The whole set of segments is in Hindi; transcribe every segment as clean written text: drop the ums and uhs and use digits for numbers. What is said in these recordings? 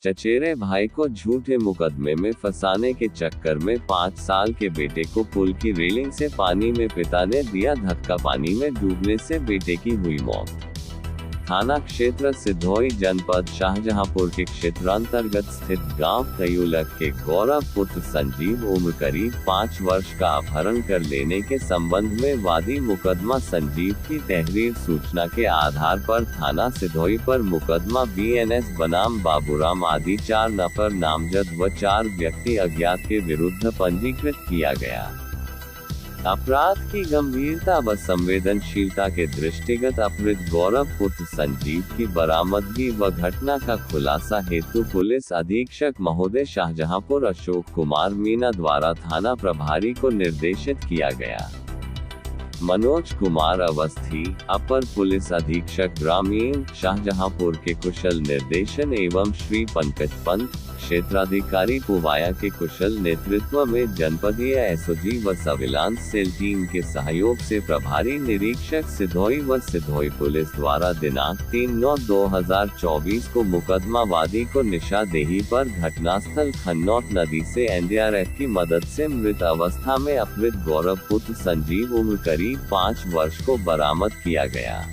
चचेरे भाई को झूठे मुकदमे में फंसाने के चक्कर में 5 साल के बेटे को पुल की रेलिंग से पानी में पिता ने दिया धक्का। पानी में डूबने से बेटे की हुई मौत। थाना क्षेत्र सिधोई जनपद शाहजहांपुर के क्षेत्रांतर्गत स्थित गांव तयुलक के गौरव पुत्र संजीव उम्र करीब 5 वर्ष का अपहरण कर लेने के संबंध में वादी मुकदमा संजीव की तहरीर सूचना के आधार पर थाना सिधोई पर मुकदमा BNS बनाम बाबूराम आदि 4 नफर नामजद व 4 व्यक्ति अज्ञात के विरुद्ध पंजीकृत किया गया। अपराध की गंभीरता व संवेदनशीलता के दृष्टिगत अपहृत गौरव पुत्र संजीव की बरामदगी व घटना का खुलासा हेतु पुलिस अधीक्षक महोदय शाहजहांपुर अशोक कुमार मीना द्वारा थाना प्रभारी को निर्देशित किया गया। मनोज कुमार अवस्थी, अपर पुलिस अधीक्षक ग्रामीण शाहजहांपुर के कुशल निर्देशन एवं श्री पंकज पंत, क्षेत्राधिकारी पुवाया के कुशल नेतृत्व में जनपदीय SOG व सर्विलांस सेल टीम के सहयोग से प्रभारी निरीक्षक सिधोई व सिधोई पुलिस द्वारा दिनांक 3/9/2024 को मुकदमा वादी को निशादेही पर घटनास्थल खन्नौत नदी से NDRF की मदद से मृत अवस्था में अपहृत गौरव पुत्र संजीव उम्र करीब 5 वर्ष को बरामद किया गया।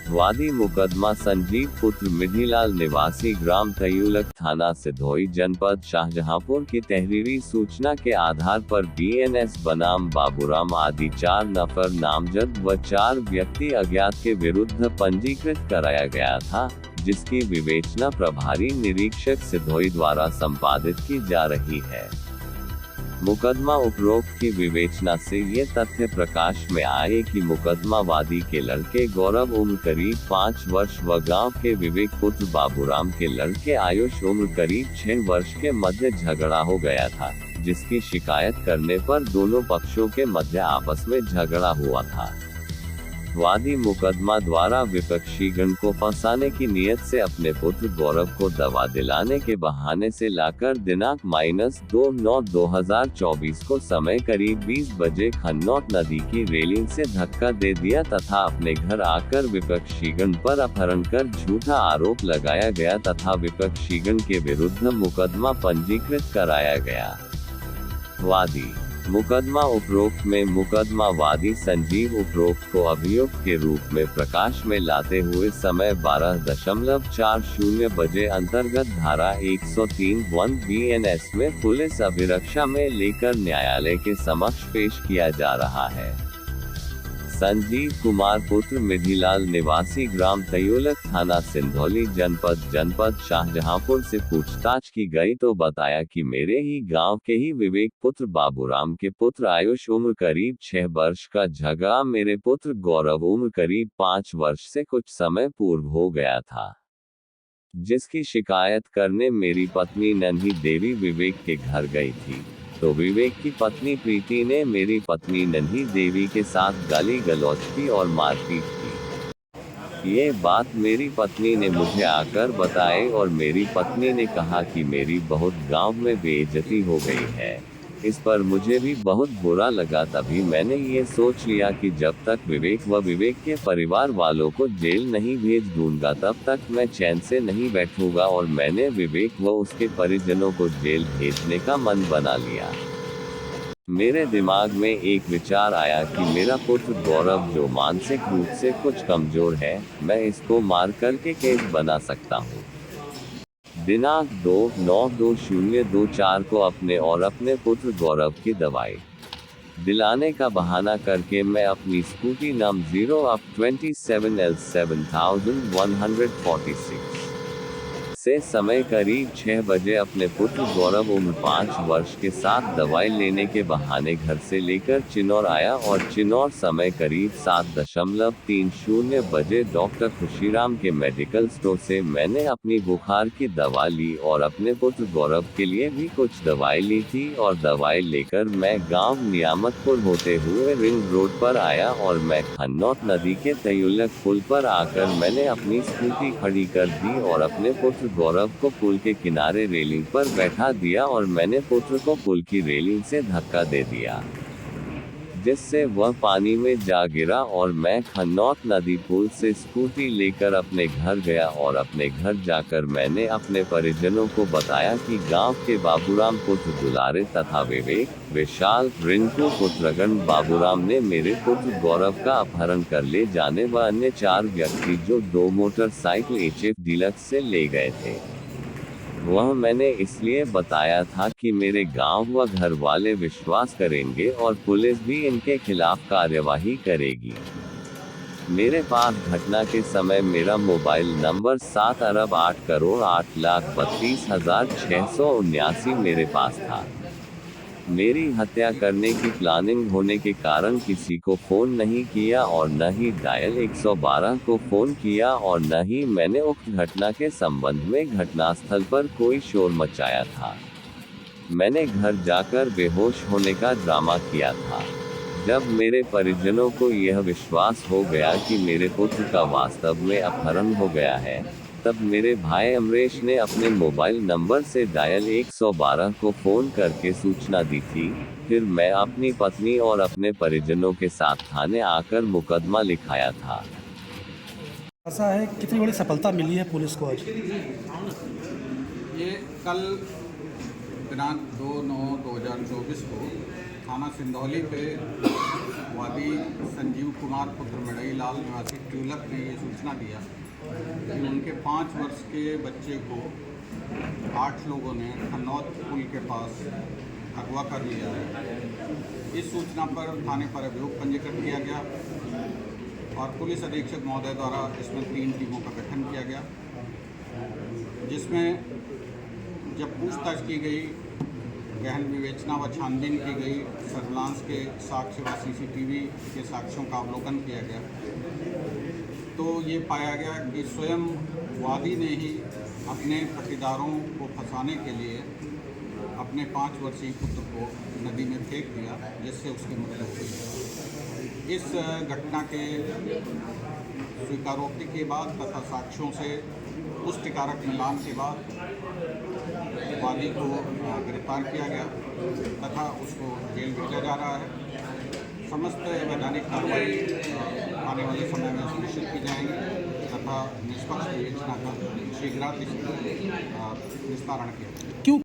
वादी मुकदमा संजीव पुत्र मिधिलाल निवासी ग्राम तयुलक थाना सिधोई जनपद शाहजहांपुर की तहरीरी सूचना के आधार पर BNS बनाम बाबूराम आदि 4 नफर नामजद व 4 व्यक्ति अज्ञात के विरुद्ध पंजीकृत कराया गया था, जिसकी विवेचना प्रभारी निरीक्षक सिधोई द्वारा संपादित की जा रही है। मुकदमा उपरोक्त की विवेचना से ये तथ्य प्रकाश में आए कि मुकदमा वादी के लड़के गौरव उम्र करीब 5 वर्ष व गांव के विवेक पुत्र बाबूराम के लड़के आयुष उम्र करीब 6 वर्ष के मध्य झगड़ा हो गया था, जिसकी शिकायत करने पर दोनों पक्षों के मध्य आपस में झगड़ा हुआ था। वादी मुकदमा द्वारा विपक्षीगण को फंसाने की नियत से अपने पुत्र गौरव को दवा दिलाने के बहाने से लाकर दिनांक -2/9/2024 को समय करीब 20 बजे खन्नौत नदी की रेलिंग से धक्का दे दिया तथा अपने घर आकर विपक्षीगण पर अपहरण कर झूठा आरोप लगाया गया तथा विपक्षीगण के विरुद्ध मुकदमा पंजीकृत कराया गया। वादी मुकदमा उपरोक्त में मुकदमा वादी संजीव उपरोक्त को अभियुक्त के रूप में प्रकाश में लाते हुए समय 12:40 बजे अंतर्गत धारा 103 BNS में पुलिस अभिरक्षा में लेकर न्यायालय के समक्ष पेश किया जा रहा है। संजीव कुमार पुत्र मिधिलाल निवासी ग्राम तयुलक थाना सिंधौली जनपद शाहजहांपुर से पूछताछ की गई तो बताया कि मेरे ही गांव के ही विवेक पुत्र बाबूराम के पुत्र आयुष उम्र करीब 6 वर्ष का झगड़ा मेरे पुत्र गौरव उम्र करीब 5 वर्ष से कुछ समय पूर्व हो गया था, जिसकी शिकायत करने मेरी पत्नी नन्ही देवी विवेक के घर गई थी, तो विवेक की पत्नी प्रीति ने मेरी पत्नी नन्ही देवी के साथ गाली गलौज की और मारपीट की। ये बात मेरी पत्नी ने मुझे आकर बताई और मेरी पत्नी ने कहा कि मेरी बहुत गांव में बेइज्जती हो गई है। इस पर मुझे भी बहुत बुरा लगा। तभी मैंने ये सोच लिया कि जब तक विवेक व विवेक के परिवार वालों को जेल नहीं भेज दूंगा तब तक मैं चैन से नहीं बैठूंगा और मैंने विवेक व उसके परिजनों को जेल भेजने का मन बना लिया। मेरे दिमाग में एक विचार आया कि मेरा पुत्र गौरव जो मानसिक रूप से कुछ कमजोर है, मैं इसको मार करके केस बना सकता हूँ। दिनांक 2/9/2024 को अपने और अपने पुत्र गौरव की दवाई दिलाने का बहाना करके मैं अपनी स्कूटी नंबर 0up27L7146 से समय करीब 6 बजे अपने पुत्र गौरव उम्र 5 वर्ष के साथ दवाई लेने के बहाने घर से लेकर चिनौर आया और चिनौर समय करीब 7:30 बजे डॉक्टर खुशीराम के मेडिकल स्टोर से मैंने अपनी बुखार की दवा ली और अपने पुत्र गौरव के लिए भी कुछ दवाई ली थी और दवाई लेकर मैं गांव नियामतपुर होते हुए रिंग रोड पर आया और मैं खन्नौत नदी के तयुलक पुल पर आकर मैंने अपनी स्कूटी खड़ी कर दी और अपने पुत्र गौरव को पुल के किनारे रेलिंग पर बैठा दिया और मैंने पुत्र को पुल की रेलिंग से धक्का दे दिया, जिससे वह पानी में जा गिरा और मैं खन्नौत नदी पुल से स्कूटी लेकर अपने घर गया और अपने घर जाकर मैंने अपने परिजनों को बताया कि गांव के बाबूराम पुत्र दुलारे तथा विवेक, विशाल, रिंकू पुत्रगण बाबूराम ने मेरे पुत्र गौरव का अपहरण कर ले जाने व अन्य 4 व्यक्ति जो 2 मोटरसाइकिल HF डीलक्स से ले गए थे। वह मैंने इसलिए बताया था कि मेरे गांव व घर वाले विश्वास करेंगे और पुलिस भी इनके खिलाफ कार्यवाही करेगी। मेरे पास घटना के समय मेरा मोबाइल नंबर 7,08,08,32,679 मेरे पास था। मेरी हत्या करने की प्लानिंग होने के कारण किसी को फोन नहीं किया और न ही डायल 112 को फोन किया और न ही मैंने उक्त घटना के संबंध में घटनास्थल पर कोई शोर मचाया था। मैंने घर जाकर बेहोश होने का ड्रामा किया था। जब मेरे परिजनों को यह विश्वास हो गया कि मेरे पुत्र का वास्तव में अपहरण हो गया है, तब मेरे भाई अमरेश ने अपने मोबाइल नंबर से डायल 112 को फोन करके सूचना दी थी। फिर मैं अपनी पत्नी और अपने परिजनों के साथ थाने आकर मुकदमा लिखाया था। ऐसा है, कितनी बड़ी सफलता मिली है पुलिस को आज? ये कल दिनांक 2/9/2024 को थाना सिंधौली पे वादी संजीव कुमार पुत्र मड़ई लाल निवासी ट्यूलक ने ये सूचना दिया कि उनके 5 वर्ष के बच्चे को 8 लोगों ने खन्नौत पुल के पास अगवा कर लिया है। इस सूचना पर थाने पर अभियोग पंजीकृत किया गया और पुलिस अधीक्षक महोदय द्वारा इसमें 3 टीमों का गठन किया गया, जिसमें जब पूछताछ की गई, गहन विवेचना व छानबीन की गई, सर्विलांस के साक्ष्य व CCTV के साक्ष्यों का अवलोकन किया गया, तो ये पाया गया कि स्वयं वादी ने ही अपने पटीदारों को फंसाने के लिए अपने 5 वर्षीय पुत्र को नदी में फेंक दिया, जिससे उसकी मृत्यु हुई। इस घटना के स्वीकारोक्ति के बाद तथा साक्ष्यों से पुष्टिकारक मिलान के बाद वादी को गिरफ्तार किया गया तथा उसको जेल भेजा जा रहा है। समस्त वैधानिक कार्रवाई आने वाले समय में सुनिश्चित की जाएंगी तथा निष्पक्ष विवेचना का शीघ्राति निस्तारण किया जाएगा।